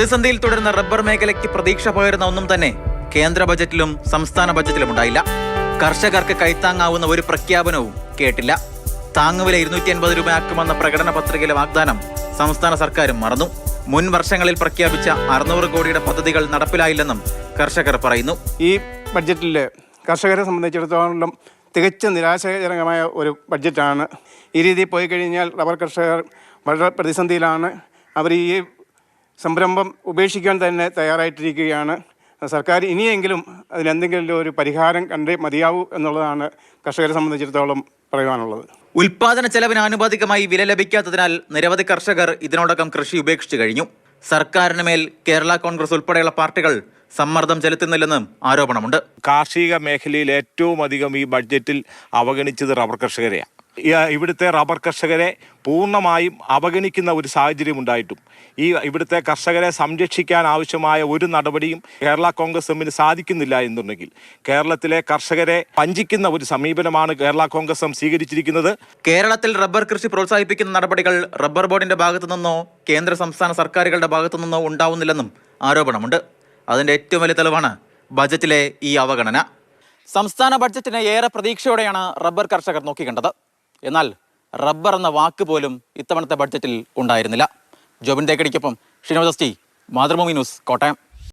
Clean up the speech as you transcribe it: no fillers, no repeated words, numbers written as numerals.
പ്രതിസന്ധിയിൽ തുടരുന്ന റബ്ബർ മേഖലയ്ക്ക് പ്രതീക്ഷ പകരുന്ന ഒന്നും തന്നെ കേന്ദ്ര ബജറ്റിലും സംസ്ഥാന ബജറ്റിലും ഉണ്ടായില്ല. കർഷകർക്ക് കൈത്താങ്ങാവുന്ന ഒരു പ്രഖ്യാപനവും കേട്ടില്ല. താങ്ങുവില 250 രൂപയാക്കുമെന്ന പ്രകടന പത്രികയിലെ വാഗ്ദാനം സംസ്ഥാന സർക്കാരും മറന്നു. മുൻ വർഷങ്ങളിൽ പ്രഖ്യാപിച്ച 600 കോടിയുടെ പദ്ധതികൾ നടപ്പിലായില്ലെന്നും കർഷകർ പറയുന്നു. ഈ ബഡ്ജറ്റിൽ കർഷകരെ സംബന്ധിച്ചിടത്തോളം തികച്ചും നിരാശാജനകമായ ഒരു ബഡ്ജറ്റാണ്. ഈ രീതിയിൽ പോയി കഴിഞ്ഞാൽ റബ്ബർ കർഷകർ വളരെ പ്രതിസന്ധിയിലാണ്. അവർ ഈ സംരംഭം ഉപേക്ഷിക്കാൻ തന്നെ തയ്യാറായിട്ടിരിക്കുകയാണ്. സർക്കാർ ഇനിയെങ്കിലും അതിനെന്തെങ്കിലും ഒരു പരിഹാരം കണ്ടേ മതിയാവൂ എന്നുള്ളതാണ് കർഷകരെ സംബന്ധിച്ചിടത്തോളം പറയാനുള്ളത്. ഉൽപാദന ചെലവിന് ആനുപാതികമായി വില ലഭിക്കാത്തതിനാൽ നിരവധി കർഷകർ ഇതിനോടകം കൃഷി ഉപേക്ഷിച്ചു കഴിഞ്ഞു. സർക്കാരിന് മേൽ കേരള കോൺഗ്രസ് ഉൾപ്പെടെയുള്ള പാർട്ടികൾ സമ്മർദ്ദം ചെലുത്തുന്നില്ലെന്നും ആരോപണമുണ്ട്. കാർഷിക മേഖലയിൽ ഏറ്റവും അധികം ഈ ബഡ്ജറ്റിൽ അവഗണിച്ചത് റബ്ബർ കർഷകരെയാണ്. ഇവിടുത്തെ റബ്ബർ കർഷകരെ പൂർണ്ണമായും അവഗണിക്കുന്ന ഒരു സാഹചര്യം ഉണ്ടായിട്ടും ഇവിടുത്തെ കർഷകരെ സംരക്ഷിക്കാൻ ആവശ്യമായ ഒരു നടപടിയും കേരള കോൺഗ്രസ് എമ്മിന് സാധിക്കുന്നില്ല എന്നുണ്ടെങ്കിൽ കേരളത്തിലെ കർഷകരെ വഞ്ചിക്കുന്ന ഒരു സമീപനമാണ് കേരള കോൺഗ്രസ് എം സ്വീകരിച്ചിരിക്കുന്നത്. കേരളത്തിൽ റബ്ബർ കൃഷി പ്രോത്സാഹിപ്പിക്കുന്ന നടപടികൾ റബ്ബർ ബോർഡിന്റെ ഭാഗത്തു നിന്നോ കേന്ദ്ര സംസ്ഥാന സർക്കാരുകളുടെ ഭാഗത്തു നിന്നോ ഉണ്ടാവുന്നില്ലെന്നും ആരോപണമുണ്ട്. അതിന്റെ ഏറ്റവും വലിയ തെളിവാണ് ബജറ്റിലെ ഈ അവഗണന. സംസ്ഥാന ബഡ്ജറ്റിനെ ഏറെ പ്രതീക്ഷയോടെയാണ് റബ്ബർ കർഷകർ നോക്കിക്കണ്ടത്. എന്നാൽ റബ്ബർ എന്ന വാക്ക് പോലും ഇത്തവണത്തെ ബഡ്ജറ്റിൽ ഉണ്ടായിരുന്നില്ല. ജോബിൻ തേക്കടിക്കൊപ്പം ഷിനോദസ്റ്റി, മാതൃഭൂമി ന്യൂസ്, കോട്ടയം.